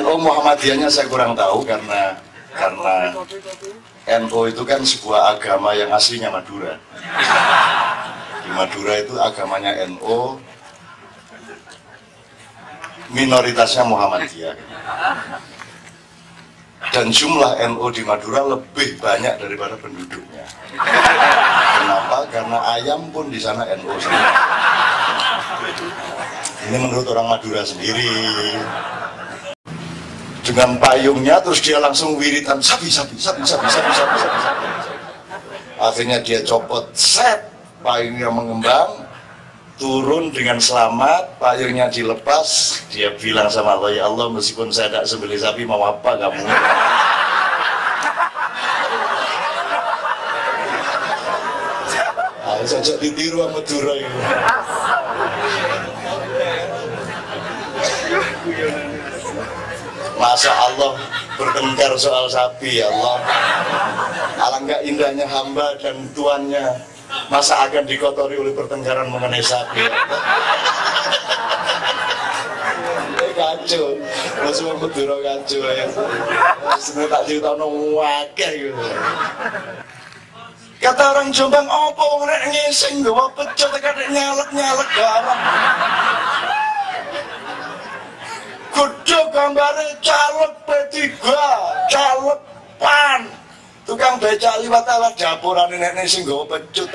NU Muhammadiyahnya saya kurang tahu karena NU itu kan sebuah agama yang aslinya Madura. Di Madura itu agamanya NU, minoritasnya Muhammadiyah. Dan jumlah NU di Madura lebih banyak daripada penduduknya. Kenapa? Karena ayam pun di sana NU sendiri. Ini menurut orang Madura sendiri. Dengan payungnya terus dia langsung wiritan sapi. Akhirnya dia copot set, payungnya mengembang, turun dengan selamat, payungnya dilepas. Dia bilang sama Allah, ya Allah, meskipun saya tidak sembelih sapi, mau apa kamu? Sejak ditiru sama Madura itu. Masa Allah bertengkar soal sapi, ya Allah. Alangkah indahnya hamba dan tuannya, masa akan dikotori oleh pertengkaran mengenai sapi. Kacau, semua Madura kacau ya. Semua tak cerita wakil gitu. Kata orang Jombang, apa orang ngising gawa pecot, kadang nyalek garang. Kudu gambarnya caleg P3, caleg PAN, tukang becak liwat ala dapuran nenek sing gawa pecut.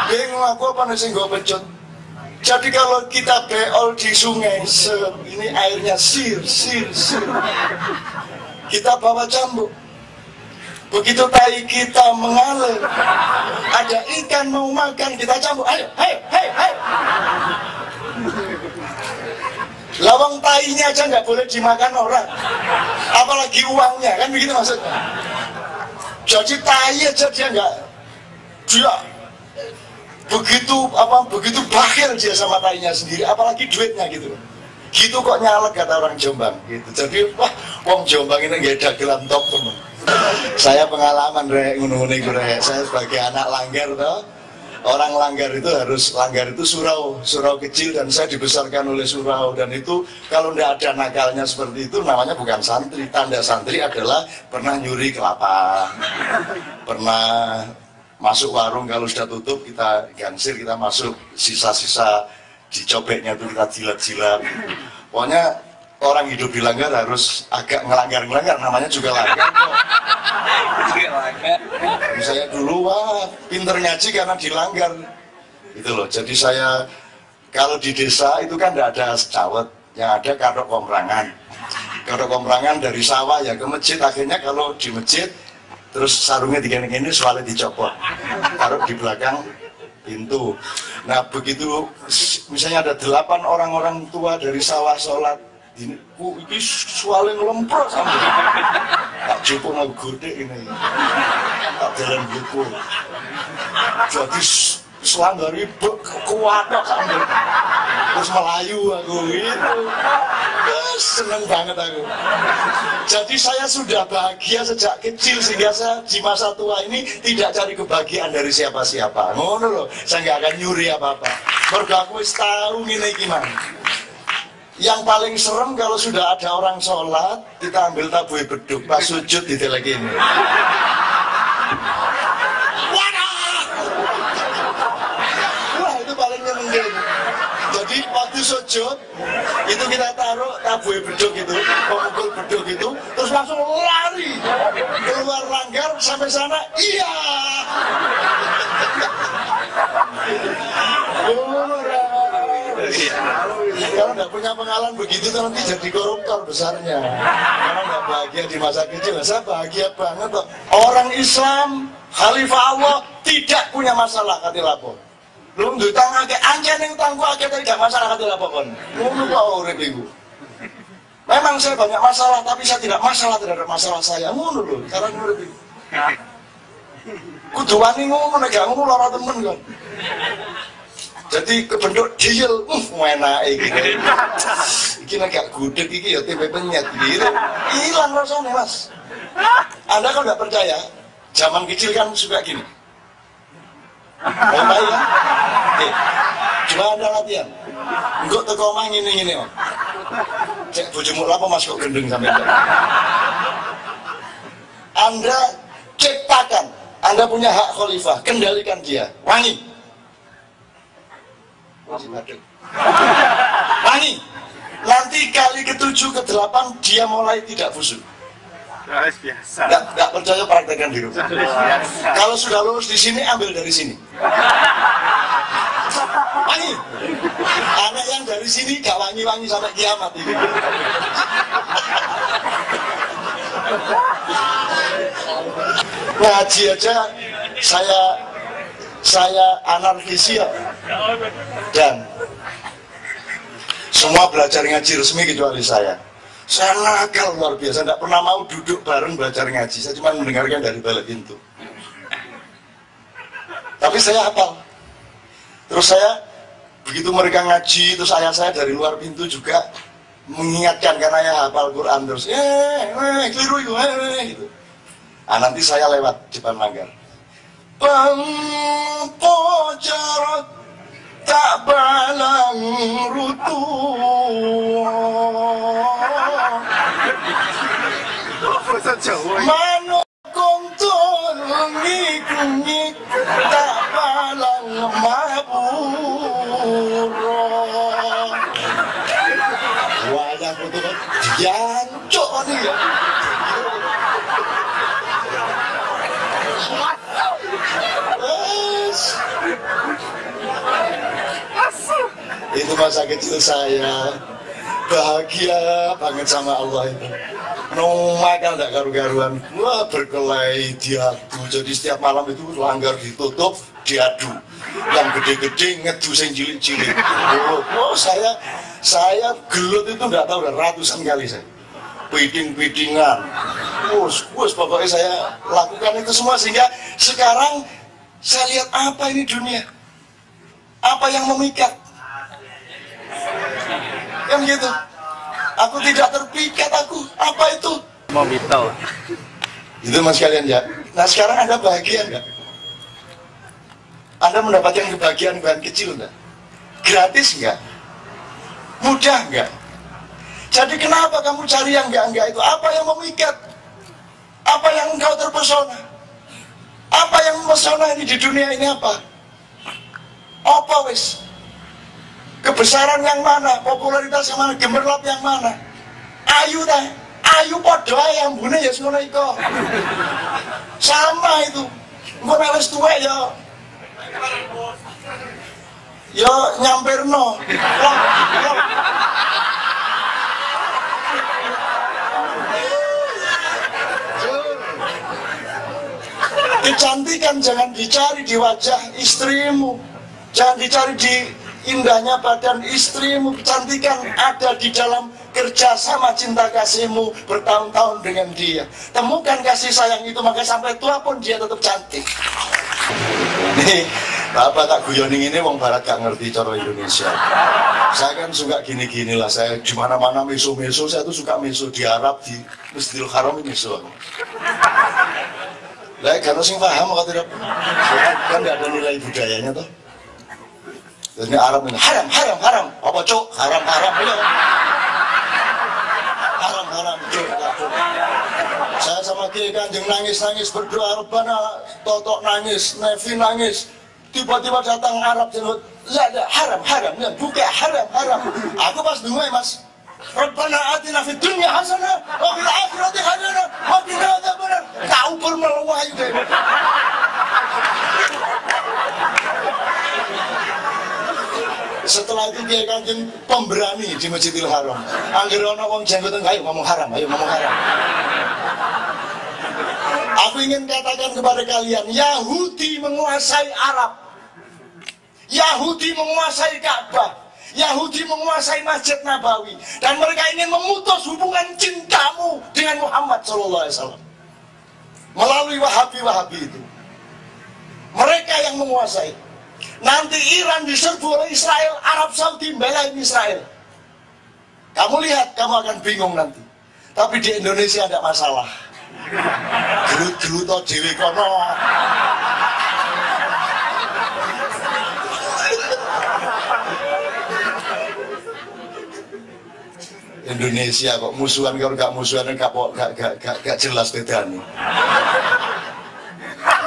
Bingung aku apa nih sing gawa pecut. Jadi kalau kita beol di sungai, ini airnya sir. Kita bawa cambuk. Begitu tai kita mengalir, ada ikan mau makan, kita cambuk, ayo, hei. Lawang tainya aja nggak boleh dimakan orang, apalagi uangnya, kan begitu maksudnya. Jadi tai aja dia nggak, dia begitu bakhil dia sama tainya sendiri, apalagi duitnya gitu. Gitu kok nyalek kata orang Jombang gitu. Jadi wah, wong Jombang ini nggak ada gelam top temen. Saya pengalaman rek ngono-ngono iku rek. Saya sebagai anak langgar toh. Orang langgar itu surau kecil, dan saya dibesarkan oleh surau, dan itu kalau tidak ada nakalnya seperti itu namanya bukan santri. Tanda santri adalah pernah nyuri kelapa, pernah masuk warung kalau sudah tutup kita gansir, kita masuk sisa-sisa dicobeknya itu kita jilat-jilat. Pokoknya orang hidup di langgar harus agak ngelanggar, namanya juga langgar kok. Saya dulu pinter ngaji karena dilanggar itu loh. Jadi saya kalau di desa itu kan tidak ada cawet, yang ada kadok komprangan dari sawah ya ke masjid. Akhirnya kalau di masjid terus sarungnya digini-gini, soalnya dicopot, taruh di belakang pintu. Nah begitu misalnya ada 8 orang tua dari sawah sholat, ini soalnya ngelempar sampai tak cukup mau gede ini, tak jalan buku. Jadi selanggari kuatok sampai terus Melayu aku gitu. Seneng banget aku. Jadi saya sudah bahagia sejak kecil, sehingga saya di masa tua ini tidak cari kebahagiaan dari siapa-siapa. Ngono loh, saya nggak akan nyuri apa-apa. Mergo aku wis tahu ngene iki man. Yang paling serem kalau sudah ada orang sholat, kita ambil tabuh beduk, pas sujud ditelek ini. Wah itu paling nyenengin. Jadi waktu sujud itu kita taruh tabuh beduk itu, pemukul beduk itu, terus langsung lari keluar langgar sampai sana. Iya. Kalau nggak punya pengalaman begitu nanti jadi koruptor besarnya. Karena nggak bahagia di masa kecil. Saya bahagia banget kok. Orang Islam, Khalifah Allah tidak punya masalah kata lapor. Belum ditang akeh anjen yang tangguh akeh tidak masalah kata lapor kon. Ngono kok urip iku. Memang saya banyak masalah, tapi saya tidak masalah terhadap masalah saya. Ngono lho, cara urip iku. Kudu wani ngono nek gak ngono lara temen kon. Jadi kebentuk diel, enak iki. Iki nek gak gudeg iki ya tempe penyet gitu. Hilang rasanya, Mas. Anda kalau nggak percaya, zaman kecil kan suka gini. Baik ya. Oke. Coba Anda latihan. Engkau teko omah ngene-ngene, Om. cek bojomu apa Mas kok gendeng sampai itu. Anda ciptakan, Anda punya hak khalifah, kendalikan dia, wangi. Wangi. Nanti kali ke-7, ke-8 dia mulai tidak busuk. Biasa. Nggak percaya praktekkan di rumah. Kalau sudah lulus di sini, ambil dari sini. Wangi. Anak yang dari sini gak wangi-wangi sampai kiamat ini. Ngaji aja saya anarkis ya. Dan semua belajar ngaji resmi kecuali saya. Saya nakal luar biasa, tidak pernah mau duduk bareng belajar ngaji. Saya cuma mendengarkan dari balik pintu. Tapi saya hafal. Terus saya, begitu mereka ngaji, terus ayah saya dari luar pintu juga mengingatkan karena ya hafal Quran terus. Keliru itu, gitu. Nah, nanti saya lewat depan langgar. Pempojarot tak balang rutu manukung tungi tak balang maburo wajah kutu jancok nih ya. Itu masa kecil saya, bahagia banget sama Allah itu. Makan gak karu-karuan, wah berkelahi diadu. Jadi setiap malam itu langgar ditutup, diadu. Yang gede-gede ngedu sing cilik-cilik. Oh saya gelut itu nggak tahu udah ratusan kali saya. Piding-pidingan, pokoknya saya lakukan itu semua sehingga sekarang saya lihat apa ini dunia, apa yang memikat. Kan gitu. Aku tidak terpikat apa itu? Mau mitol. Itu mas kalian ya. Nah sekarang Anda bahagia enggak? Anda mendapatkan kebahagiaan kecil enggak? Gratis enggak? Mudah enggak? Jadi kenapa kamu cari yang enggak itu? Apa yang memikat? Apa yang engkau terpesona? Apa yang memesona ini di dunia ini apa? Apa wis? Kebesaran yang mana, popularitas yang mana, gemerlap yang mana, ayu teh, ayu podo yang bune ya ngono iko, sama itu, engko nek wis tuwek ya nyamperno, kecantikan jangan dicari di wajah istrimu, jangan dicari di indahnya badan istrimu, kecantikan ada di dalam kerjasama cinta kasihmu bertahun-tahun dengan dia. Temukan kasih sayang itu, maka sampai tua pun dia tetap cantik. Nih, Bapak tak guyoning ini wong barat gak ngerti cara Indonesia. Saya kan suka gini-gini lah, saya di mana-mana meso-meso, saya tuh suka meso di Arab, di Masjidil Haram ini meso. Lah kan sing paham kok tidak. Kan enggak ada nilai budayanya toh. Ini Arab ini haram apa cok haram ya. Haram cok. Saya sama Kiai Kanjeng nangis berdoa Rabbana, totok nangis, Nevi nangis. Tiba-tiba datang Arab jenggot, ya haram ya, buka haram. Aku pas dengar mas, Rabbana atina fid dunya hasanah wa fil akhirati hasanah wa qina adzabannar. Kau bermeluah itu. Setelah itu Kiai Kanjeng pemberani di Masjidil Haram. Anggere ana wong jenggoten ayo ngomong haram. Aku ingin katakan kepada kalian, Yahudi menguasai Arab. Yahudi menguasai Ka'bah. Yahudi menguasai Masjid Nabawi dan mereka ingin memutus hubungan cintamu dengan Muhammad SAW melalui Wahabi itu. Mereka yang menguasai. Nanti Iran diserbu oleh Israel, Arab Saudi belain Israel. Kamu lihat, kamu akan bingung nanti. Tapi di Indonesia tidak masalah. Gelut-gelut atau dewe kono. Indonesia kok musuhan, kalau gak musuhan gak jelas bedanya.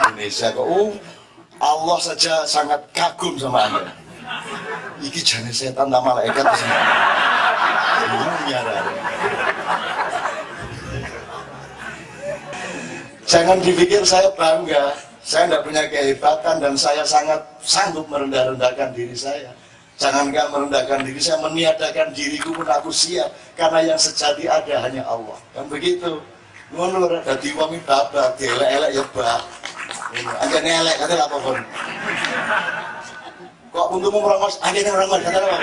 Indonesia kok Allah saja sangat kagum sama Anda. Iki jane setan tak malaikat. Jangan dipikir saya bangga, saya tidak punya kehebatan dan saya sangat sanggup merendah-rendahkan diri saya. Jangankan merendahkan diri, saya meniadakan diriku pun aku siap, karena yang sejati ada hanya Allah. Kan begitu. Ngono dadi wong iki babak, elek-elek ya bab. Anjane elek kate apa pun. Kok untukmu merongos, anjane merongos kate apa?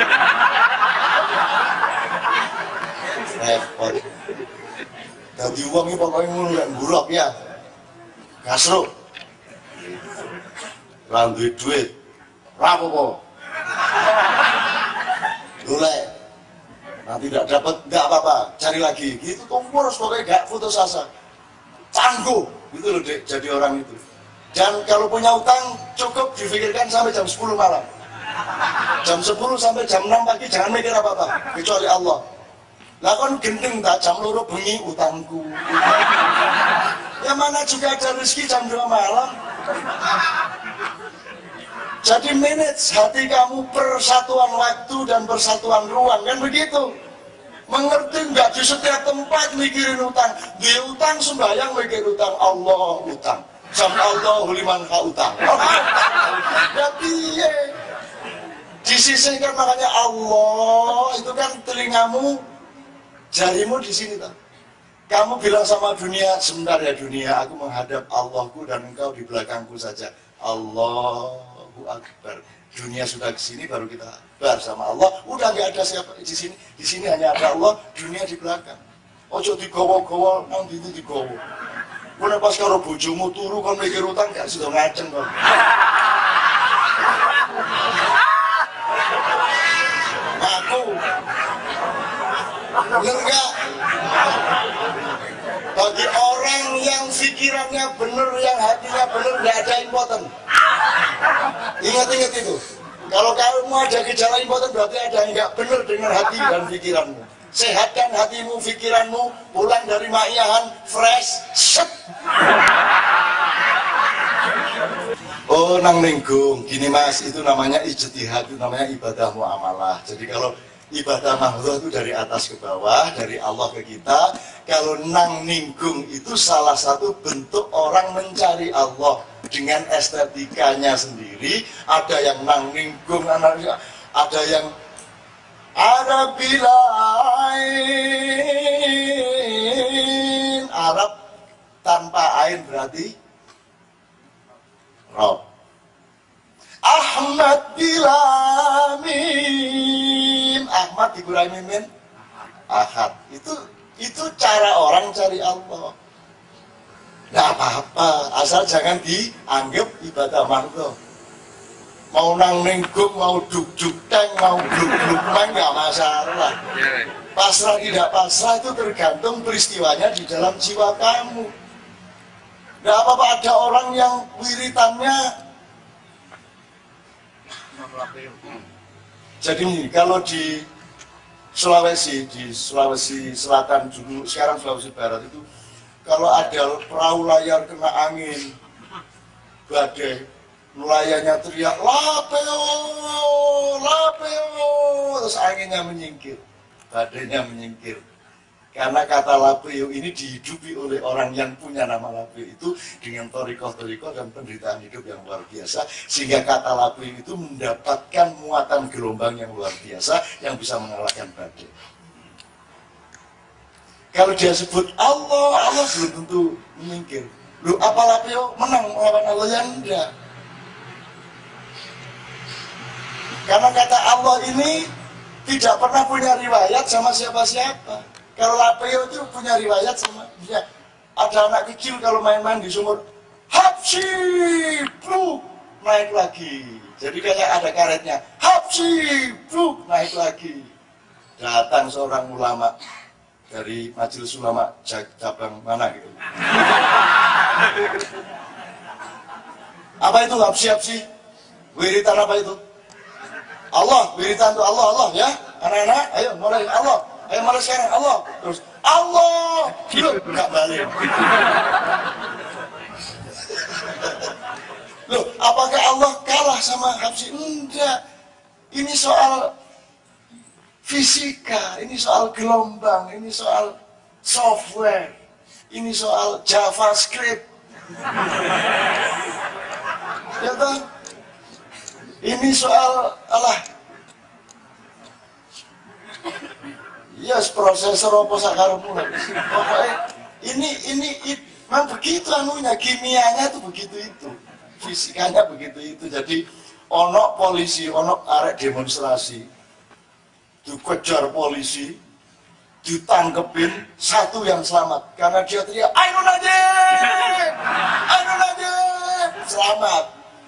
Repot. Dadi wong iki pokoke ngono lek mburok ya. Kasro. Ra duwe duit. Ra apa-apa. Boleh. Nanti tidak dapat, nggak apa-apa, cari lagi. Gitu harus pokoknya nggak putus asa. Tangguh, gitu loh dek, jadi orang itu. Dan kalau punya utang cukup difikirkan sampai jam 10 malam. Jam 10 sampai jam 6 pagi jangan mikir apa-apa kecuali Allah. Lah kan gendeng tak jam 2 bengi utangku. Ya mana juga ada rezeki jam 2 malam. Jadi manage hati kamu persatuan waktu dan persatuan ruang, kan begitu. Mengerti nggak di setiap tempat mikirin utang. Di utang sembahyang mikir utang, Allah utang. Sama Allah liman ka utang. Tapi disisihkan makanya Allah itu kan telingamu, jarimu di sini tak. Kamu bilang sama dunia, sebentar ya dunia, aku menghadap Allahku dan engkau di belakangku saja. Allahu Akbar. Dunia sudah ke sini baru kita akbar sama Allah. Udah nggak ada siapa di sini. Di sini hanya ada Allah, dunia di belakang. Ojo digowo-gowo, nang itu digowo. Mulai pas karo bojomu turu kon mikir utang gak sudah ngaceng kon. Aku. Bener gak? Bagi orang yang pikirannya bener, yang hatinya bener, gak ada impoten. Ingat-ingat itu. Kalau kamu ada gejala impoten berarti ada yang gak bener dengan hati dan pikiranmu. Sehatkan hatimu, pikiranmu, pulang dari ma'iyahan, fresh, set. Oh, nang ninggung, gini mas, itu namanya ijtihad, itu namanya ibadah muamalah. Jadi kalau ibadah mahdoh itu dari atas ke bawah, dari Allah ke kita. Kalau nang ninggung itu salah satu bentuk orang mencari Allah dengan estetikanya sendiri. Ada yang nang ninggung, ada yang ada bilain. Arab tanpa ain berarti Rob. Ahmad bilamin. Ahmad dikurangi mimin. Ahad. Itu cara orang cari Allah. Nggak apa-apa, asal jangan dianggap ibadah mahdoh. Mau nang ninggung, mau duk-duk teng, mau bluk-bluk teng, nggak masalah. Pasrah tidak pasrah itu tergantung peristiwanya di dalam jiwa kamu. Nggak apa-apa, ada orang yang wiritannya. Jadi kalau di Sulawesi Selatan dulu, sekarang Sulawesi Barat itu, kalau ada perahu layar kena angin, badai, nelayannya teriak, lapeo, lapeo, terus anginnya menyingkir, badainya menyingkir. Karena kata lapeo ini dihidupi oleh orang yang punya nama lapeo itu dengan torikoh-torikoh dan penderitaan hidup yang luar biasa, sehingga kata lapeo itu mendapatkan muatan gelombang yang luar biasa yang bisa mengalahkan badai. Kalau dia sebut Allah, Allah belum tentu menyingkir. Loh, apa lapeo menang melawan Allah? Yang enggak. Karena kata Allah ini tidak pernah punya riwayat sama siapa-siapa. Kalau lapeo itu punya riwayat sama dia. Ada anak kecil kalau main-main di sumur, hapsi, bluk, naik lagi. Jadi kayak ada karetnya, hapsi, bluk, naik lagi. Datang seorang ulama dari Majelis Ulama cabang mana gitu. Apa itu hapsi-hapsi? Wiritan apa itu? Allah, wiritan itu Allah, Allah ya. Anak-anak, ayo mulai Allah. malah sekarang Allah. Terus Allah, loh, nggak balik. Loh, apakah Allah kalah sama Habsyi? Enggak. Ini soal fisika, ini soal gelombang, ini soal software, ini soal JavaScript. Ya toh? Ini soal yes, prosesor apa sakarepmu. Pokoknya ini memang begitu anunya, kimianya itu begitu itu. Fisikanya begitu itu. Jadi ono polisi, ono arek demonstrasi dikejar polisi, ditangkepin, satu yang selamat karena dia teriak Ainun Najib, Ainun Najib,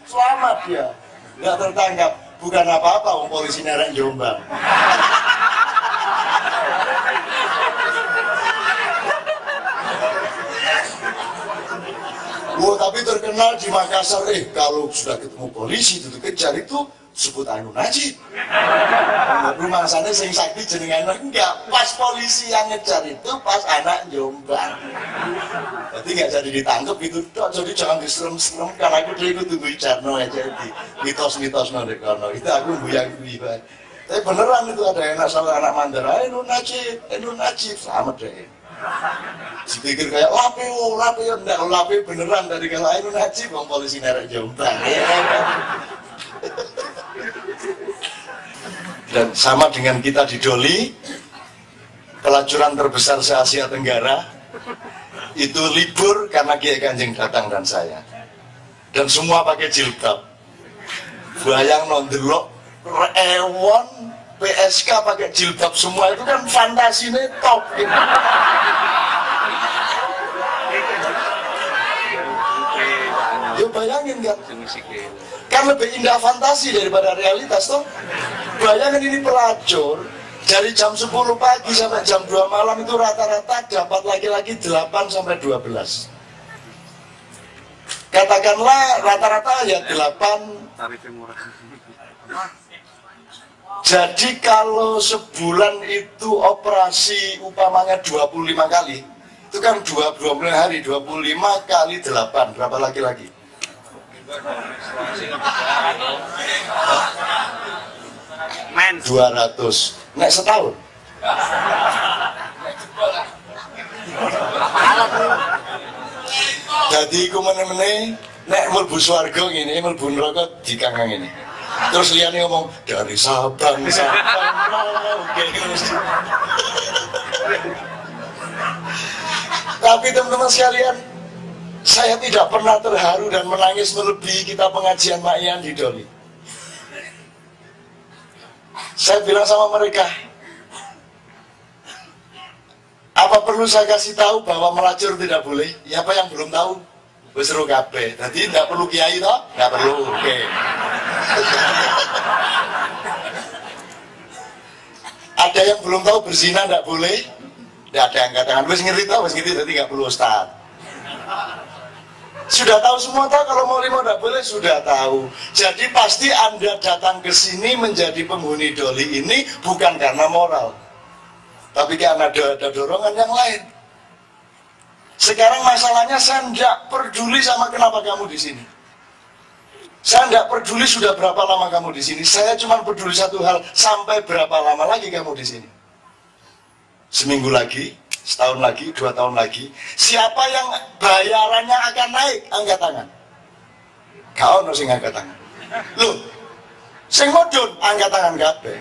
selamat dia, nggak tertangkap. Bukan apa-apa, polisi nerek Jombang. Tapi terkenal di Makassar, kalau sudah ketemu polisi itu dikejar itu sebut Ainun Najib. Rumah sana sing sakti jenengan enggak, pas polisi yang ngejar itu pas anak Jombang. Jadi nggak jadi ditangkap itu, jadi jangan diserem-serem karena aku dia tunggu Ijarno aja di mitos-mitos kono. Itu aku buyang-buyi banget. Tapi beneran itu ada anak sama anak Mandar, Ainun Najib, selamat deh. Dipikir kayak lapeo, enggak lapeo beneran dari kalau Ainun Najib, bang polisi nerek Jombang. Dan sama dengan kita di Doli, pelacuran terbesar se-Asia Tenggara itu libur karena Kiai Kanjeng datang dan saya, dan semua pakai jilbab. Bayang nondelok Ewon PSK pakai jilbab semua, itu kan fantasinya top gitu. Yuk bayangin kan lebih indah fantasi daripada realitas toh. Bayangin ini pelacur dari jam 10 pagi sampai jam 2 malam itu rata-rata dapat laki-laki 8 sampai 12. Katakanlah rata-rata ya 8. Tarifnya murah. Jadi kalau sebulan itu operasi umpamanya 25 kali, itu kan 20 hari, 25 kali 8, berapa laki-laki? Men 200. Nek setahun. Jadi iku meneh-meneh nek mlebu swarga ngene, mlebu neraka dikangkang ini. Terus liane ngomong dari Sabang oke. Tapi teman-teman sekalian, saya tidak pernah terharu dan menangis melebihi kita pengajian Makyan di Doli. Saya bilang sama mereka, apa perlu saya kasih tahu bahwa melacur tidak boleh? Ya apa yang belum tahu? Seru kabeh. Jadi tidak perlu kiai toh? Tidak perlu. Oke. Ada yang belum tahu berzina tidak boleh? Tidak ada yang katakan wes ngerti tahu, wes ngerti, jadi nggak perlu ustaz. Sudah tahu semua tahu kalau mau lima tidak boleh, sudah tahu. Jadi pasti Anda datang ke sini menjadi penghuni Doli ini bukan karena moral, tapi karena ada dorongan yang lain. Sekarang masalahnya saya tidak peduli sama kenapa kamu di sini. Saya tidak peduli sudah berapa lama kamu di sini. Saya cuma peduli satu hal, sampai berapa lama lagi kamu di sini? Seminggu lagi, setahun lagi, 2 tahun lagi. Siapa yang bayarannya akan naik? Angkat tangan. Kau no sing angkat tangan. Loh, sing modun angkat tangan kabeh.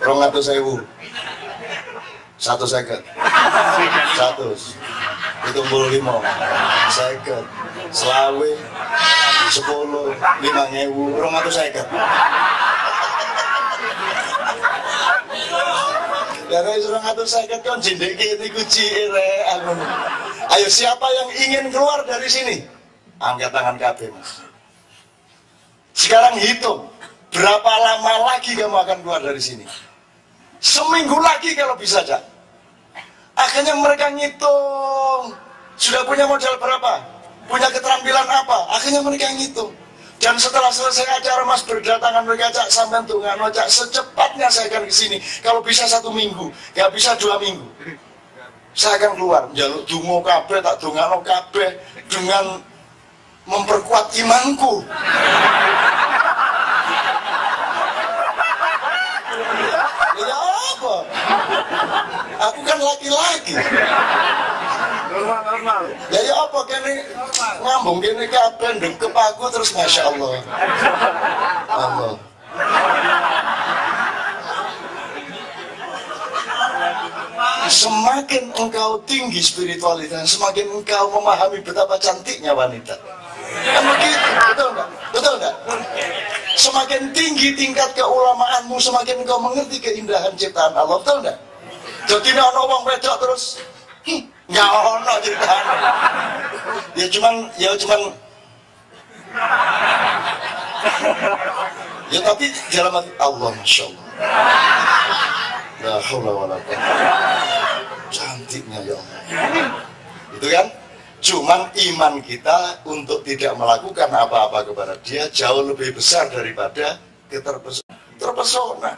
200.000. 1 seket, 100, 75, seket, selawe, 10, 5.000, 200 seket. Dari 200 seket kan jendek ini kuci aku. Ayo siapa yang ingin keluar dari sini? Angkat tangan KB mas. Sekarang hitung berapa lama lagi kamu akan keluar dari sini? Seminggu lagi kalau bisa aja. Akhirnya mereka ngitung, sudah punya modal berapa, punya keterampilan apa, akhirnya mereka ngitung Dan setelah selesai acara Mas berdatangan mereka, cak sampean tungano cak secepatnya saya akan ke sini. Kalau bisa 1 minggu, nggak bisa 2 minggu. Saya akan keluar, jaluk dungo kabeh, tak dungano kabeh dengan memperkuat imanku. Ya apa? Aku kan laki-laki. Normal. Ya apa kene ngambung kene kabeh ndekep aku terus Masya Allah. Allah. Semakin engkau tinggi spiritualitas, semakin engkau memahami betapa cantiknya wanita. Kan begitu, betul enggak? Betul enggak? Semakin tinggi tingkat keulamaanmu, semakin engkau mengerti keindahan ciptaan Allah, betul enggak? Jadi ana wong wedok terus nggak ono ciptaan. Ya cuman ya tapi dalam hati Allah, Masya Allah. La haula wala quwwata. Cantiknya ya Allah. Itu kan? Cuman iman kita untuk tidak melakukan apa-apa kepada dia jauh lebih besar daripada terpesona.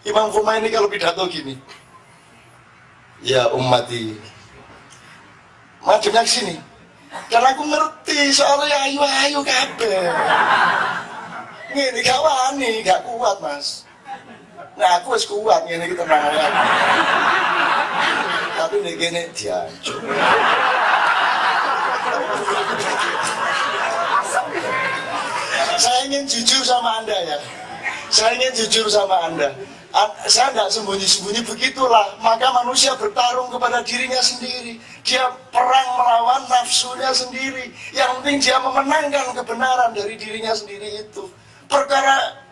Imam Khomeini kalau pidato gini, ya ummati, mademnya ke sini. Dan aku ngerti soalnya ayu-ayu kabeh. Ngene gak wani, gak kuat Mas. Nah aku wis kuat ngene iki tenang ae. Tapi nek kene diancur. Saya ingin jujur sama Anda ya. Saya ingin jujur sama Anda. Saya tidak sembunyi-sembunyi, begitulah. Maka manusia bertarung kepada dirinya sendiri. Dia perang melawan nafsunya sendiri. Yang penting dia memenangkan kebenaran dari dirinya sendiri itu. Perkara